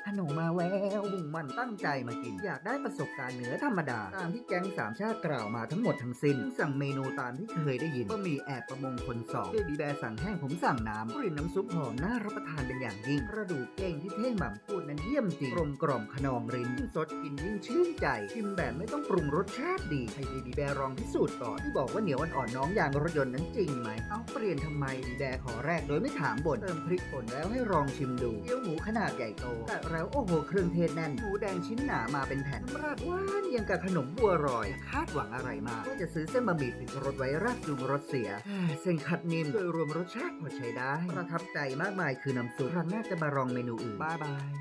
ขนมมาแววมุ่งมั่นตั้งใจมากินอยากได้ประสบการณ์เหนือธรรมดาตามที่แก๊งสามชาติกล่าวมาทั้งหมดทั้งสิ้นสั่งเมนูตามที่เคยได้ยินบะหมี่แอบประมงคนสองเบบี้แบร์สั่งแห้งผมสั่งน้ำกลิ่นน้ำซุปหอมน่ารับประทานเป็นอย่างยิ่งกระดูกเก้งที่เท่หม่ำพูดนั้นเยี่ยมจริงกลมกล่อมขนองรินยิ่งสดกินยิ่งชื่นใจชิมแบบไม่ต้องปรุงรสชาติดีให้เบบี้แบร์ลองพิสูจน์ก่อนที่บอกว่าเหนียวอ่อนๆน้องยางรถยนต์นั้นจริงไหมเอาเปลี่ยนทำไมบีแบร์ขอแรกโดยไม่ถามบ่นเติมพริกป่นแล้วให้ลองชิมดูเกี๊ยวหมูขนาดใหญ่โตแต่แล้วโอ้โหเครื่องเทศแน่นหมูแดงชิ้นหนามาเป็นแผ่นน้ำราดหวานยังกับขนมบัวรอยคาดหวังอะไรมากก็จะซื้อเส้นบะหมี่ติดรสไว้ราดปรุงรสเสียเส้นขัดนิ่มโดยรวมรสชาติพอใช้ได้ประทับใจมากมายคือน้ำซุปครั้งหน้าจะมาลองเมนูอื่นบ๊ายบาย